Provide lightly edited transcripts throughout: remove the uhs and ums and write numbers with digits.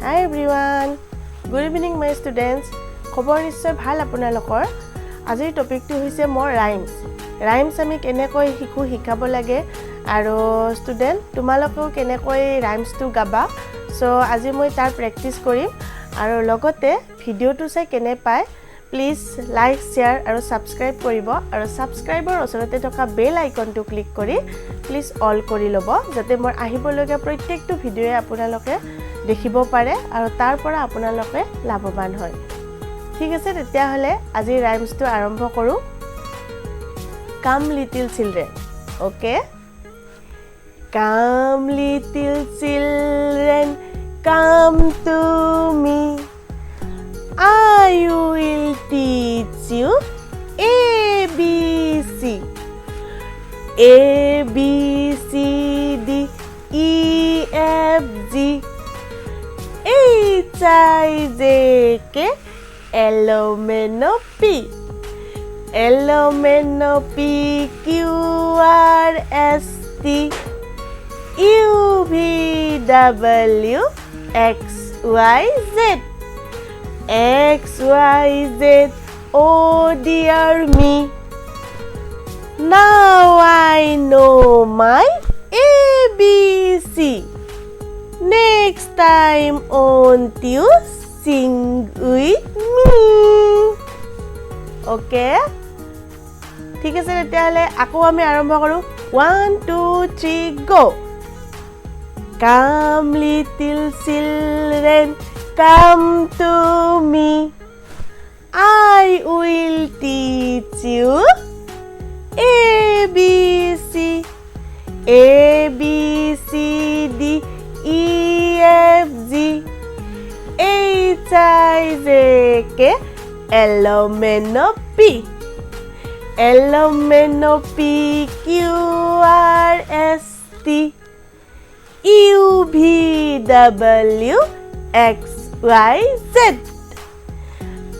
Hi everyone. Good evening my students. খবৰ নিশ্চয় ভাল আপোনালোকৰ। আজিৰ টপিকটো হৈছে মোৰ rhymes. Rhymes আমি কেনেকৈ শিকাব লাগে আৰু ষ্টুডেন্ট তোমালোকেও কেনেকৈ rhymes টো গাবা। সো আজি মই তাৰ প্ৰেক্টিস কৰিম আৰু লগতে ভিডিওটো চাই কেনে পায় প্লিজ লাইক শেয়াৰ আৰু সাবস্ক্ৰাইব কৰিব আৰু সাবস্ক্ৰাইবৰ ওচৰতে থকা বেল আইকনটো ক্লিক কৰি প্লিজ অল কৰি ল'ব যাতে মই আহিবলগীয়া প্ৰত্যেকটো ভিডিওয়ে আপোনালোকে দেখিব পাৰে আৰু তাৰ পৰা আপোনালোকে লাভৱান হয় ঠিক আছে তেতিয়া হলে আজি ৰাইমছটো আৰম্ভ কৰো come little children okay come little children come to me I will teach you A B C A B C D E F G H I J K L M N O P L M N O P Q R S T U V W X Y Z X, Y, Z, oh dear me. Now I know my ABC. Next time won't you sing with me? Okay? ঠিক আছে তেতিয়াহলে আকৌ আমি আৰম্ভ কৰো 1 2 3 go. Come little children come to me I will teach you A B C A B C D E F G H I J K L M N O P L M N O P Q R S T U V W X Y Z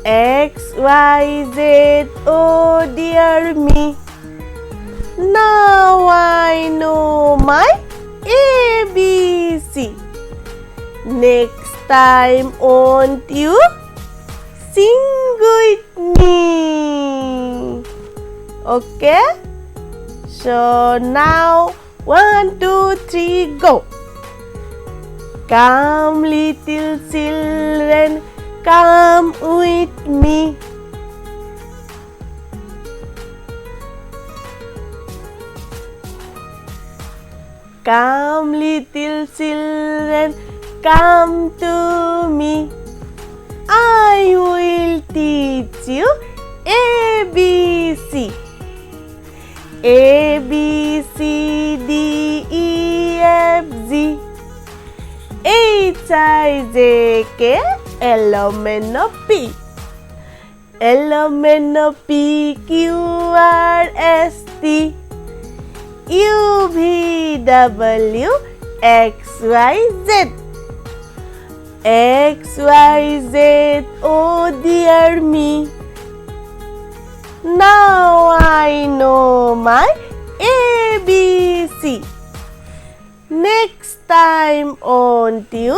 X Y Z oh dear me now I know my ABC next time won't you sing with me okay so now 1 2 3 go Come little children, come with me. Come little children, come to me. I will teach you ABC. A B C D E F G H I J K L M N O P L M N O P Q R S T U V W X Y Z X Y Z oh dear me now I know my ABC Next time won't you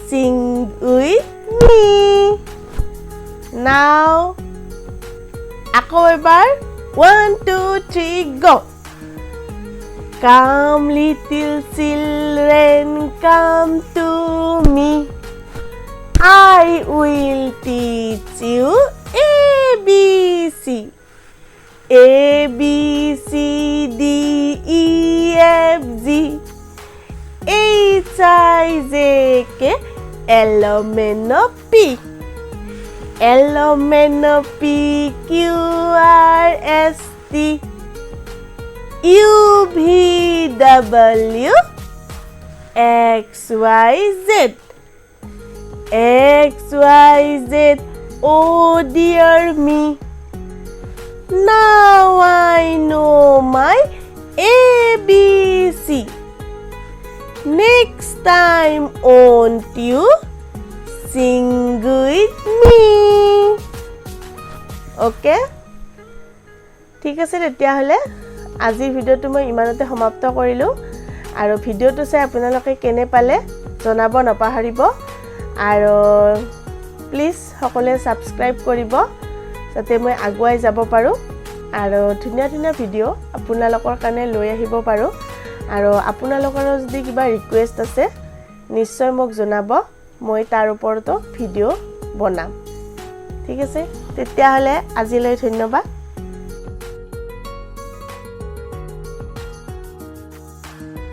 sing with me? Now, ako ebar 1 2 3 go. Come little children, come to me. I will teach you ABC. A B C D E F G H I J K L M N O P L M N O P Q R S T U V W X Y Z X Y Z oh dear me now I know my ABC Next time won't you sing with me? Okay? ঠিক আছে তেতিয়াহলে আজিৰ ভিডিওটো মই ইমানতে সমাপ্ত কৰিলো আৰু ভিডিওটো চাই আপোনালোকে কেনে পালে জনাব নাপাহৰিব আৰু প্লিজ সকলোৱে সাবস্ক্ৰাইব কৰিব যাতে মই আগুৱাই যাব পাৰো আৰু ধুনীয়া ধুনীয়া ভিডিঅ' আপোনালোকৰ কাৰণে লৈ আহিব পাৰো আৰু আপোনালোকৰ যদি কিবা ৰিকুৱেষ্ট আছে নিশ্চয় মোক জনাব মই তাৰ ওপৰতো ভিডিঅ' বনাম ঠিক আছে তেতিয়াহলে আজিলৈ ধন্যবাদ